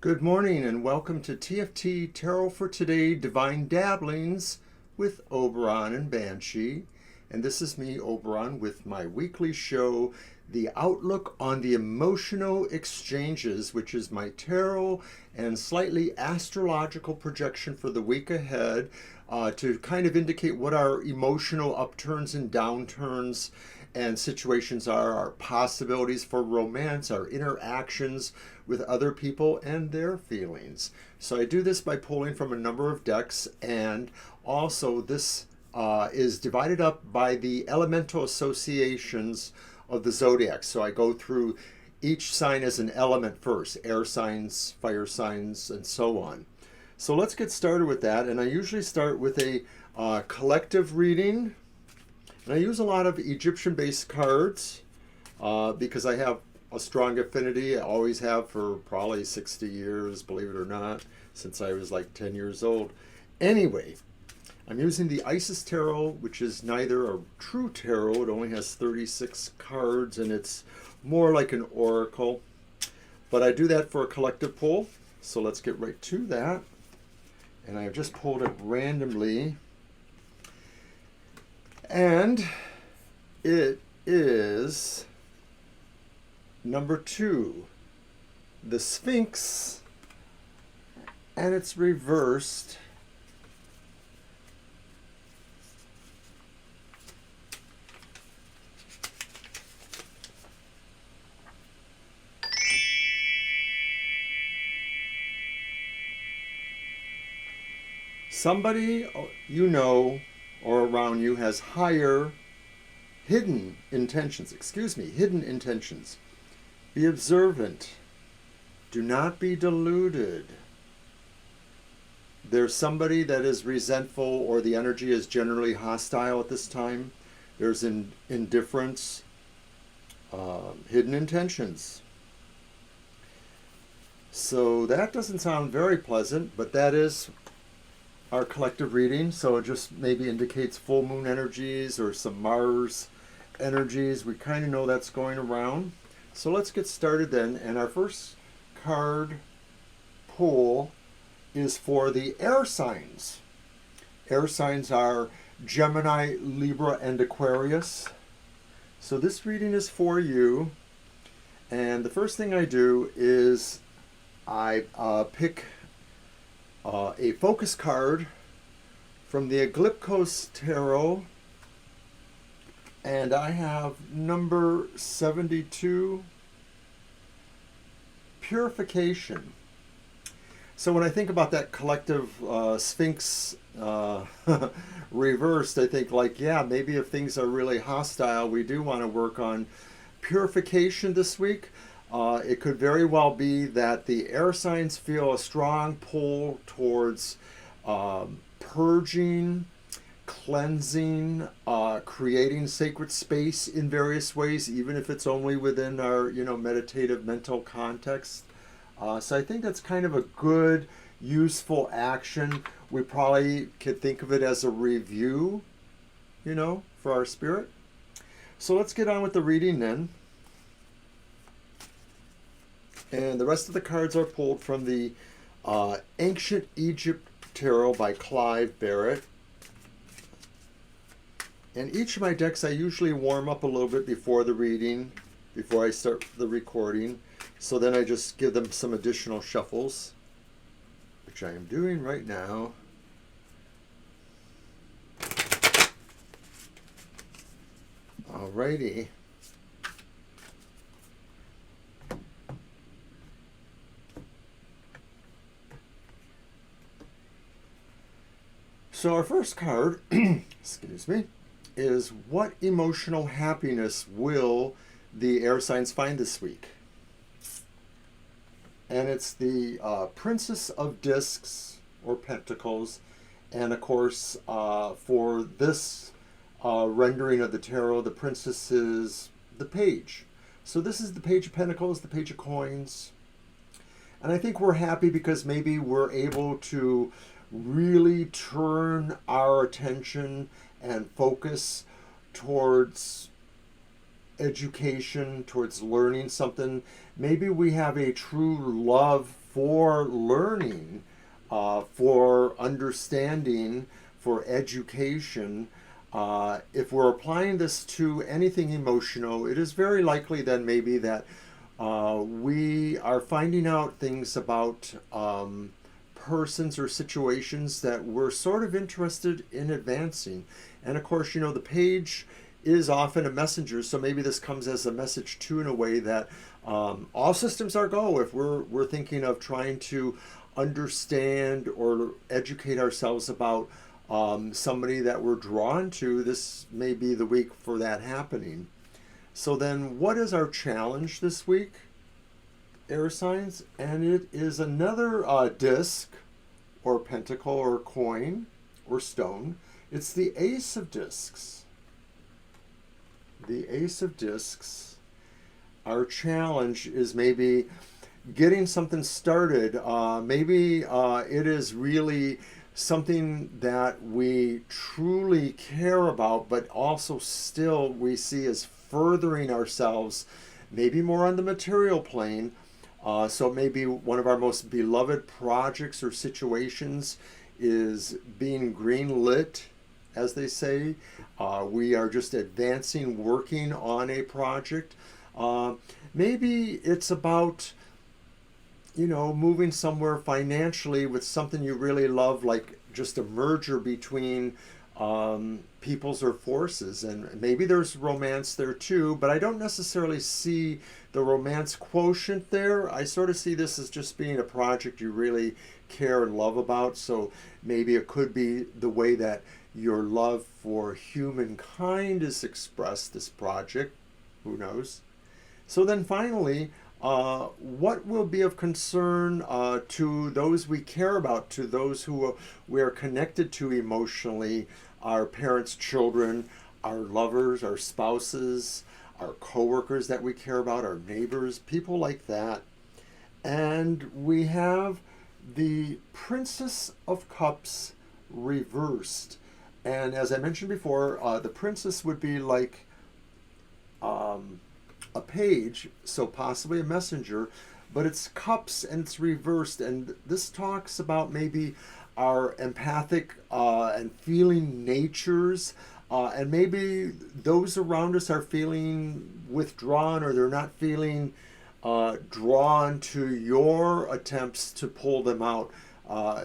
Good morning and welcome to TFT Tarot for Today Divine Dabblings with Oberon and Banshee. And this is me, Oberon, with my weekly show, The Outlook on the Emotional Exchanges, which is my tarot and slightly astrological projection for the week ahead to kind of indicate what our emotional upturns and downturns and situations are, our possibilities for romance, our interactions with other people and their feelings. So I do this by pulling from a number of decks, and also this is divided up by the elemental associations of the Zodiac. So I go through each sign as an element first, air signs, fire signs, and so on. So let's get started with that, and I usually start with a collective reading. And I use a lot of Egyptian-based cards because I have a strong affinity. I always have for probably 60 years, believe it or not, since I was like 10 years old. Anyway, I'm using the Isis Tarot, which is neither a true tarot. It only has 36 cards, and it's more like an oracle. But I do that for a collective pull. So let's get right to that. And I've just pulled it randomly. And it is number 2, the Sphinx, and it's reversed. Somebody you know or around you has hidden intentions. Be observant. Do not be deluded. There's somebody that is resentful, or the energy is generally hostile at this time. There's indifference, hidden intentions. So that doesn't sound very pleasant, but that is our collective reading. So it just maybe indicates full moon energies or some Mars energies. We kind of know that's going around. So let's get started then. And our first card pull is for the air signs. Air signs are Gemini, Libra, and Aquarius. So this reading is for you. And the first thing I do is I pick a focus card from the Eclipse Tarot, and I have number 72, Purification. So when I think about that collective Sphinx reversed, I think like, yeah, maybe if things are really hostile, we do want to work on purification this week. It could very well be that the air signs feel a strong pull towards purging, cleansing, creating sacred space in various ways, even if it's only within our, meditative mental context. So I think that's kind of a good, useful action. We probably could think of it as a review, for our spirit. So let's get on with the reading then. And the rest of the cards are pulled from the Ancient Egypt Tarot by Clive Barrett. And each of my decks I usually warm up a little bit before the reading, before I start the recording. So then I just give them some additional shuffles, which I am doing right now. Alrighty. So our first card, excuse me, is what emotional happiness will the air signs find this week? And it's the Princess of Discs or Pentacles. And of course, for this rendering of the tarot, the Princess is the Page. So this is the Page of Pentacles, the Page of Coins. And I think we're happy because maybe we're able to really turn our attention and focus towards education, towards learning something. Maybe we have a true love for learning, for understanding, for education. If we're applying this to anything emotional, it is very likely then maybe that we are finding out things about persons or situations that we're sort of interested in advancing. And of course, you know, the page is often a messenger, so maybe this comes as a message too, in a way that all systems are go. If we're thinking of trying to understand or educate ourselves about somebody that we're drawn to, this may be the week for that happening. So then, what is our challenge this week, air signs? And it is another disc or pentacle or coin or stone. It's the Ace of Discs. The Ace of Discs. Our challenge is maybe getting something started. Maybe it is really something that we truly care about, but also still we see as furthering ourselves, maybe more on the material plane. So maybe one of our most beloved projects or situations is being green lit, as they say. We are just advancing, working on a project. Maybe it's about, you know, moving somewhere financially with something you really love, like just a merger between peoples or forces. And maybe there's romance there too, but I don't necessarily see the romance quotient there. I sort of see this as just being a project you really care and love about. So maybe it could be the way that your love for humankind is expressed, this project. Who knows? So then finally, what will be of concern to those we care about, to those who we are connected to emotionally, our parents, children, our lovers, our spouses, our coworkers that we care about, our neighbors, people like that. And we have the Princess of Cups reversed. And as I mentioned before, the princess would be like a page, so possibly a messenger, but it's cups and it's reversed. And this talks about maybe our empathic and feeling natures, and maybe those around us are feeling withdrawn, or they're not feeling drawn to your attempts to pull them out.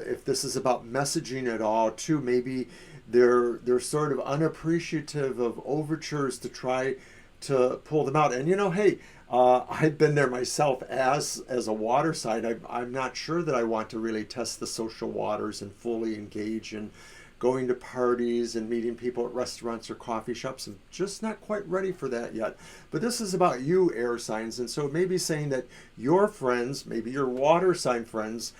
If this is about messaging at all too, maybe they're sort of unappreciative of overtures to try to pull them out. And you know, hey, I've been there myself as a water sign. I'm not sure that I want to really test the social waters and fully engage in going to parties and meeting people at restaurants or coffee shops. I'm just not quite ready for that yet. But this is about you, air signs. And so maybe saying that your friends, maybe your water sign friends,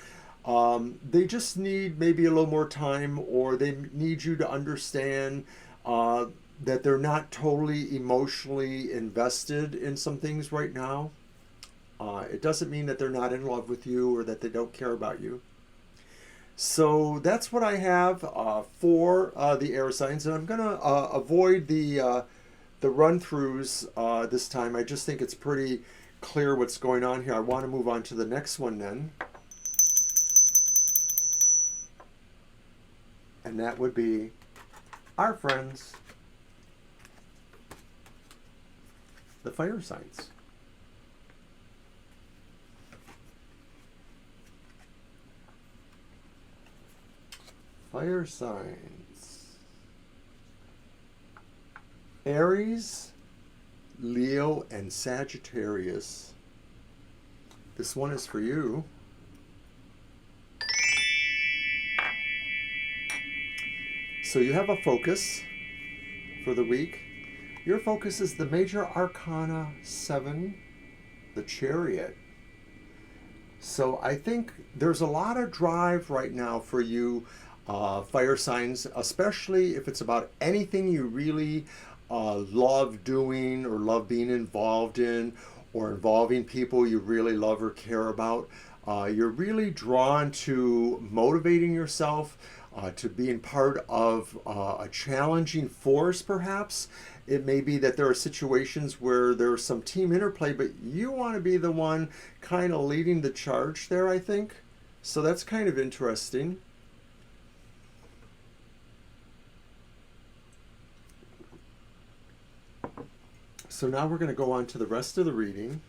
they just need maybe a little more time, or they need you to understand that they're not totally emotionally invested in some things right now. It doesn't mean that they're not in love with you or that they don't care about you. So that's what I have for the air signs, and I'm going to avoid the run-throughs this time. I just think it's pretty clear what's going on here. I want to move on to the next one then. And that would be our friends, the fire signs. Fire signs. Aries, Leo, and Sagittarius. This one is for you. So you have a focus for the week. Your focus is the Major Arcana 7, the Chariot. So I think there's a lot of drive right now for you, fire signs, especially if it's about anything you really love doing or love being involved in, or involving people you really love or care about. You're really drawn to motivating yourself, to being part of a challenging force perhaps, It may be that there are situations where there's some team interplay, but you want to be the one kind of leading the charge there, I think. So that's kind of interesting. So now we're going to go on to the rest of the reading.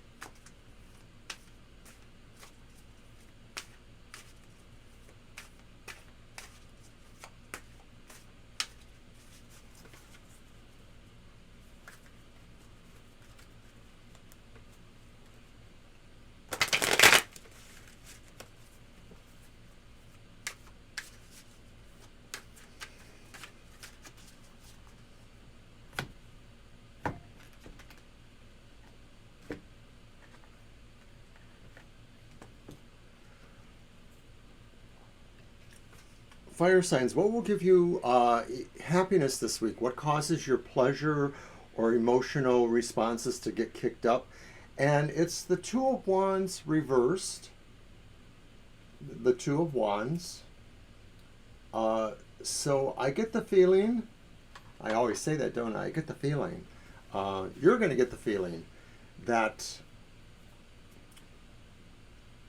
Fire signs, what will give you happiness this week? What causes your pleasure or emotional responses to get kicked up? And it's the Two of Wands reversed. The Two of Wands. So I get the feeling, I always say that, don't I? I get the feeling. You're going to get the feeling that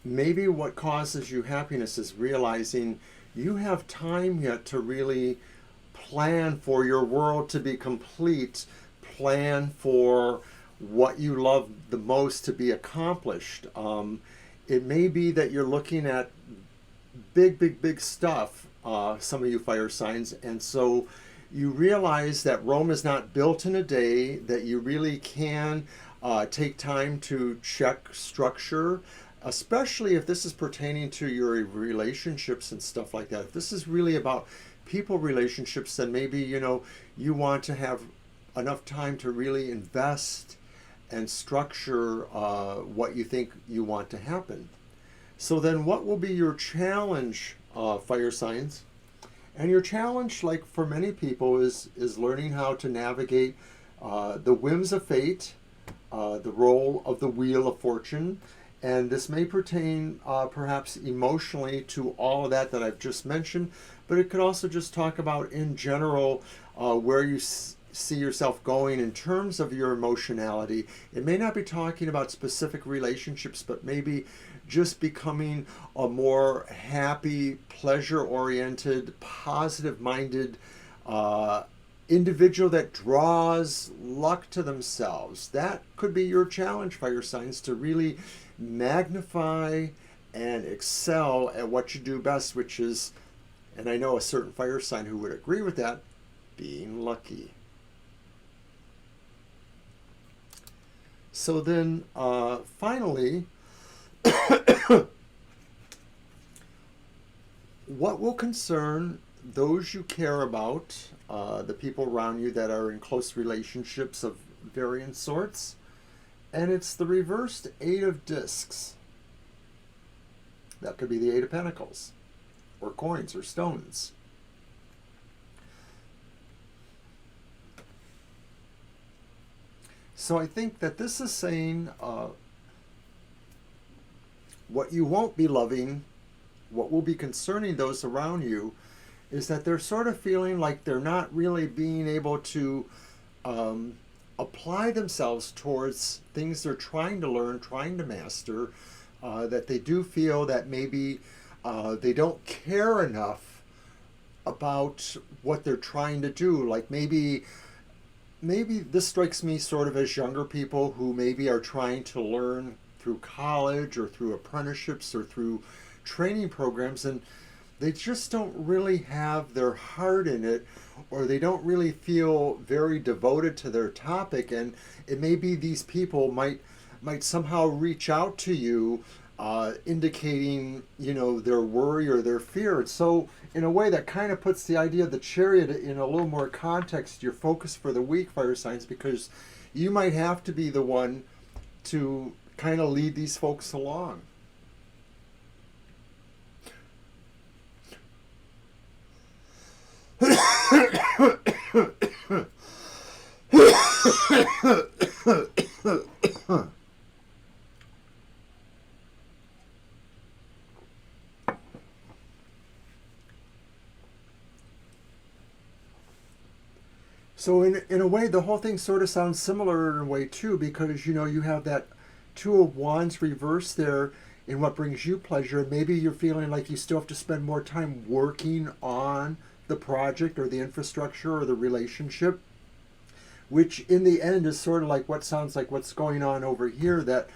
maybe what causes you happiness is realizing you have time yet to really plan for your world to be complete, plan for what you love the most to be accomplished. It may be that you're looking at big stuff, some of you fire signs, and so you realize that Rome is not built in a day, that you really can take time to check structure, especially if this is pertaining to your relationships and stuff like that. If this is really about people relationships, then maybe, you want to have enough time to really invest and structure what you think you want to happen. So then what will be your challenge, fire signs? And your challenge, like for many people, is learning how to navigate the whims of fate, the roll of the wheel of fortune. And this may pertain perhaps emotionally to all of that I've just mentioned, but it could also just talk about in general where you see yourself going in terms of your emotionality. It may not be talking about specific relationships, but maybe just becoming a more happy, pleasure-oriented, positive-minded individual that draws luck to themselves. That could be your challenge, fire signs, to really magnify and excel at what you do best, which is, and I know a certain fire sign who would agree with that, being lucky. So then finally, what will concern those you care about, the people around you that are in close relationships of varying sorts? And it's the reversed Eight of Discs. That could be the Eight of Pentacles, or coins, or stones. So I think that this is saying what you won't be loving, what will be concerning those around you, is that they're sort of feeling like they're not really being able to apply themselves towards things they're trying to learn, trying to master, that they do feel that maybe they don't care enough about what they're trying to do. Like maybe this strikes me sort of as younger people who maybe are trying to learn through college or through apprenticeships or through training programs, and they just don't really have their heart in it, or they don't really feel very devoted to their topic. And it may be these people might somehow reach out to you, indicating their worry or their fear. So in a way that kind of puts the idea of the Chariot in a little more context, your focus for the week, fire signs, because you might have to be the one to kind of lead these folks along. So in a way, the whole thing sort of sounds similar in a way too, because you have that Two of Wands reverse there in what brings you pleasure. Maybe you're feeling like you still have to spend more time working on the project or the infrastructure or the relationship, which in the end is sort of like what sounds like what's going on over here, that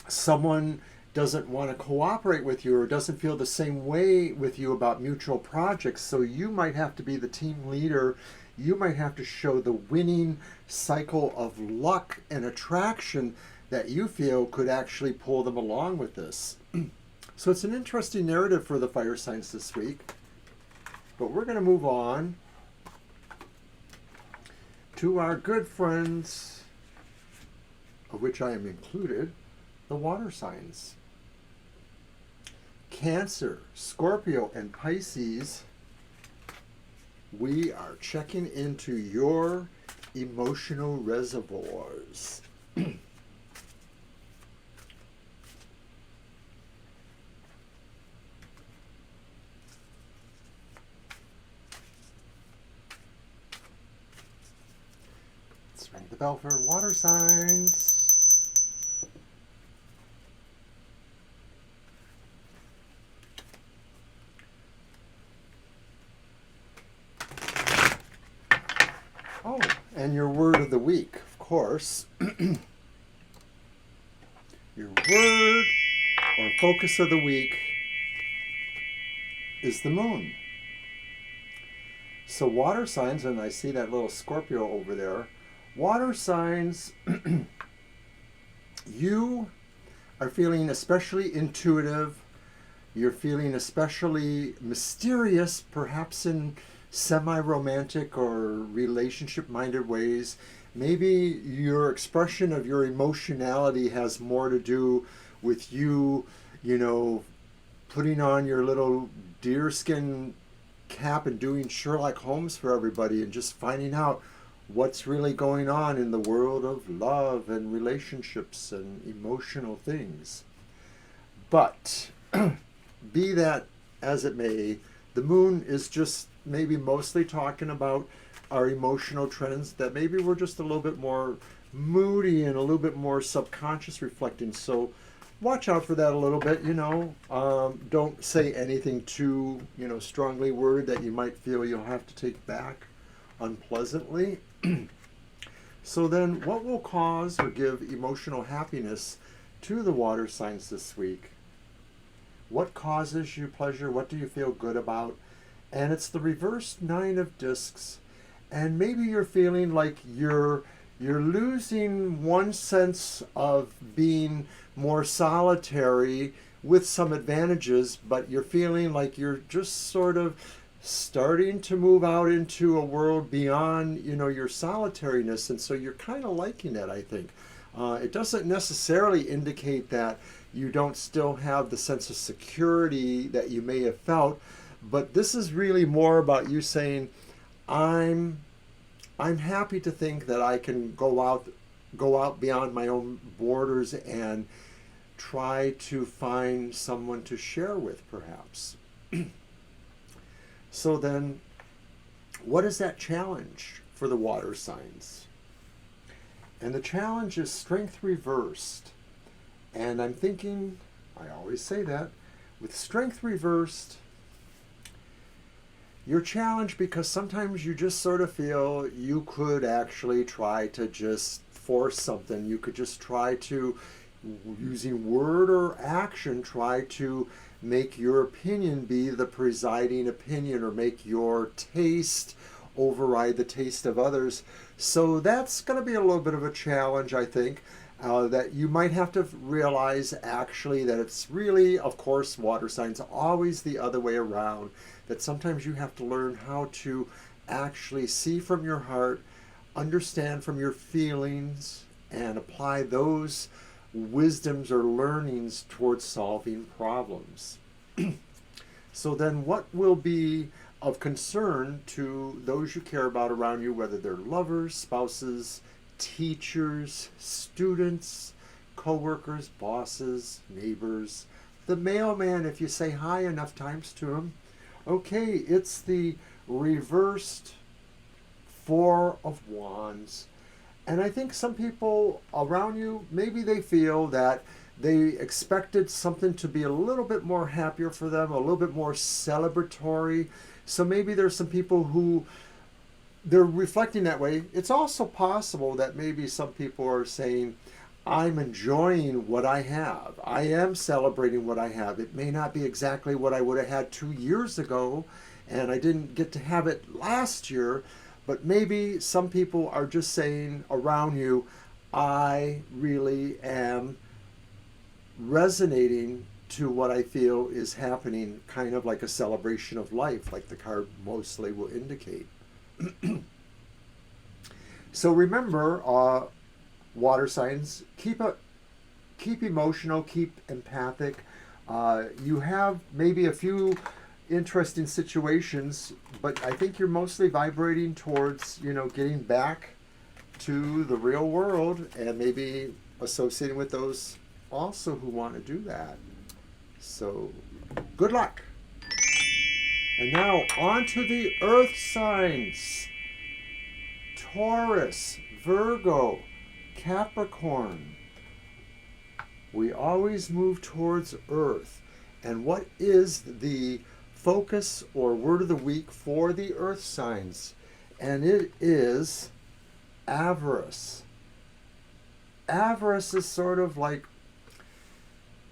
someone doesn't want to cooperate with you or doesn't feel the same way with you about mutual projects. So you might have to be the team leader. You might have to show the winning cycle of luck and attraction that you feel could actually pull them along with this. So it's an interesting narrative for the fire signs this week. But we're going to move on to our good friends, of which I am included, the water signs. Cancer, Scorpio, and Pisces, we are checking into your emotional reservoirs. Let's ring the bell for water signs. Oh, and your word of the week, of course. Your word or focus of the week is the moon. So water signs, and I see that little Scorpio over there. Water signs, you are feeling especially intuitive. You're feeling especially mysterious, perhaps in semi-romantic or relationship-minded ways. Maybe your expression of your emotionality has more to do with you, putting on your little deerskin cap and doing Sherlock Holmes for everybody and just finding out what's really going on in the world of love and relationships and emotional things. But be that as it may, the moon is just maybe mostly talking about our emotional trends, that maybe we're just a little bit more moody and a little bit more subconscious reflecting. So watch out for that a little bit, don't say anything too, strongly worded that you might feel you'll have to take back unpleasantly. So then what will cause or give emotional happiness to the water signs this week? What causes you pleasure? What do you feel good about? And it's the reverse Nine of Discs. And maybe you're feeling like you're losing one sense of being more solitary with some advantages, but you're feeling like you're just sort of starting to move out into a world beyond, your solitariness. And so you're kind of liking it, I think. It doesn't necessarily indicate that you don't still have the sense of security that you may have felt, but this is really more about you saying, I'm happy to think that I can go out beyond my own borders and try to find someone to share with, perhaps. So then, what is that challenge for the water signs? And the challenge is strength reversed. And I'm thinking, I always say that, with strength reversed, you're challenged because sometimes you just sort of feel you could actually try to just force something. You could just try to, using word or action, try to make your opinion be the presiding opinion, or make your taste override the taste of others. So that's going to be a little bit of a challenge, I think. That you might have to realize actually that it's really, of course, water signs, always the other way around. That sometimes you have to learn how to actually see from your heart, understand from your feelings, and apply those wisdoms or learnings towards solving problems. So then what will be of concern to those you care about around you, whether they're lovers, spouses, teachers, students, co-workers, bosses, neighbors, the mailman, if you say hi enough times to him. Okay, it's the reversed Four of Wands. And I think some people around you, maybe they feel that they expected something to be a little bit more happier for them, a little bit more celebratory. So maybe there's some people who they're reflecting that way. It's also possible that maybe some people are saying, I'm enjoying what I have. I am celebrating what I have. It may not be exactly what I would have had 2 years ago, and I didn't get to have it last year, but maybe some people are just saying around you, I really am resonating to what I feel is happening, kind of like a celebration of life, like the card mostly will indicate. So remember, water signs, keep emotional, keep empathic. You have maybe a few interesting situations, but I think you're mostly vibrating towards, getting back to the real world and maybe associating with those also who want to do that. So good luck. And now on to the earth signs. Taurus, Virgo, Capricorn. We always move towards earth. And what is the focus or word of the week for the earth signs? And it is avarice. Avarice is sort of like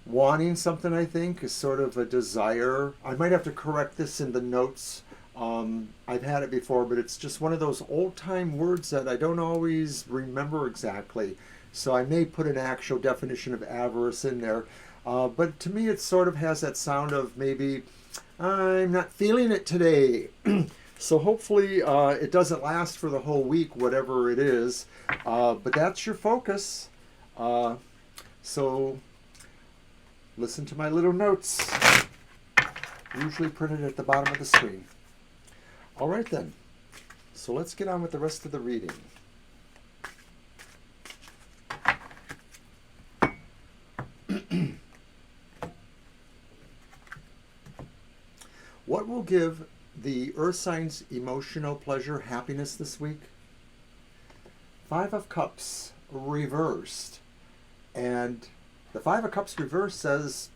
wanting something, I think, is sort of a desire. I might have to correct this in the notes. I've had it before, but it's just one of those old-time words that I don't always remember exactly. So I may put an actual definition of avarice in there. But to me, it sort of has that sound of maybe, I'm not feeling it today. So hopefully it doesn't last for the whole week, whatever it is. But that's your focus. So listen to my little notes, usually printed at the bottom of the screen. All right then, so let's get on with the rest of the reading. What will give the earth signs emotional pleasure, happiness this week? Five of Cups reversed. And the Five of Cups reversed says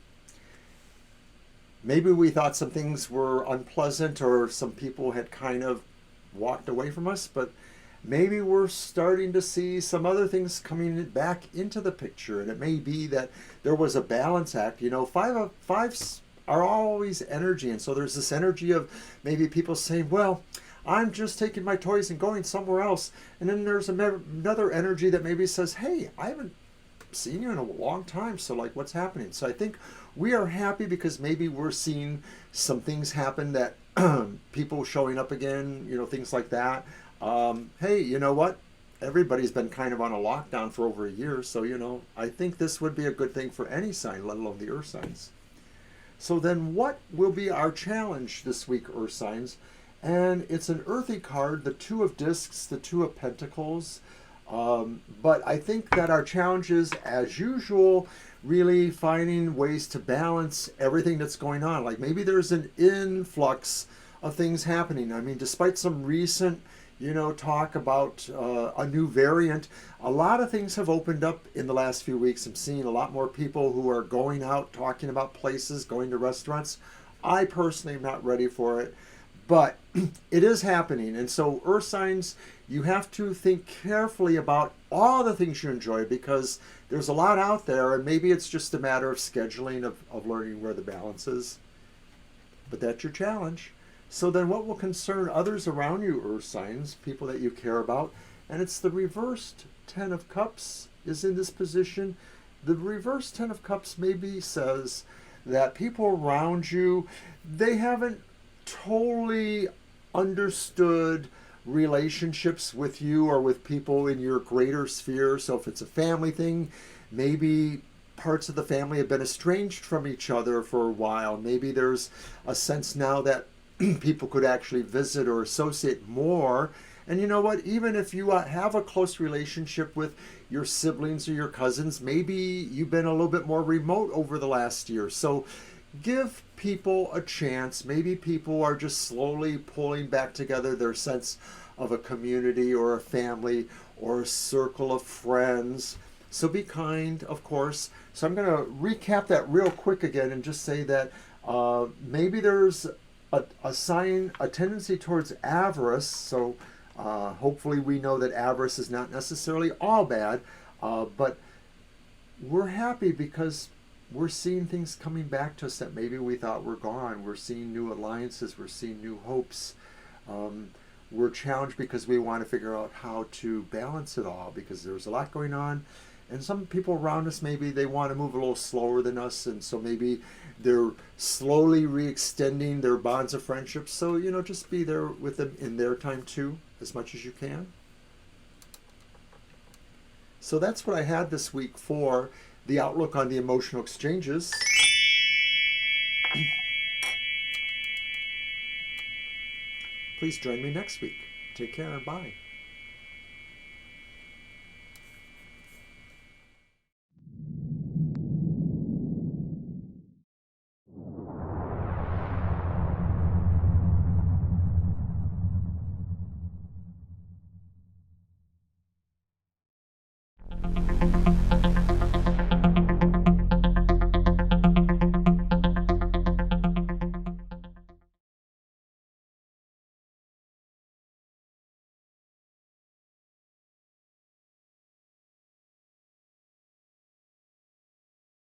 maybe we thought some things were unpleasant or some people had kind of walked away from us, but maybe we're starting to see some other things coming back into the picture. And it may be that there was a balance act. Fives are always energy. And so there's this energy of maybe people saying, well, I'm just taking my toys and going somewhere else. And then there's another energy that maybe says, hey, I haven't seen you in a long time, so like what's happening? So I think we are happy because maybe we're seeing some things happen that people showing up again, things like that. Hey, you know what? Everybody's been kind of on a lockdown for over a year, so I think this would be a good thing for any sign, let alone the earth signs. So then what will be our challenge this week, earth signs? And it's an earthy card, the Two of Discs, the Two of Pentacles. But I think that our challenge is, as usual, really finding ways to balance everything that's going on. Like maybe there's an influx of things happening. I mean, despite some recent, talk about a new variant, a lot of things have opened up in the last few weeks. I'm seeing a lot more people who are going out, talking about places, going to restaurants. I personally am not ready for it, but it is happening. And so earth signs, you have to think carefully about all the things you enjoy because there's a lot out there, and maybe it's just a matter of scheduling, of learning where the balance is. But that's your challenge. So then what will concern others around you, earth signs, people that you care about? And it's the reversed Ten of Cups is in this position. The reversed Ten of Cups maybe says that people around you, they haven't totally understood relationships with you or with people in your greater sphere. So if it's a family thing, maybe parts of the family have been estranged from each other for a while. Maybe there's a sense now that people could actually visit or associate more. And you know what? Even if you have a close relationship with your siblings or your cousins, maybe you've been a little bit more remote over the last year. So give people a chance. Maybe people are just slowly pulling back together their sense of a community or a family or a circle of friends. So be kind, of course. So I'm going to recap that real quick again and just say that maybe there's a sign, a tendency towards avarice. So hopefully we know that avarice is not necessarily all bad, but we're happy because we're seeing things coming back to us that maybe we thought were gone. We're seeing new alliances. We're seeing new hopes. We're challenged because we want to figure out how to balance it all, because there's a lot going on. And some people around us, maybe they want to move a little slower than us, and so maybe they're slowly re-extending their bonds of friendship. So, just be there with them in their time too, as much as you can. So that's what I had this week for the outlook on the emotional exchanges. Please join me next week. Take care and bye.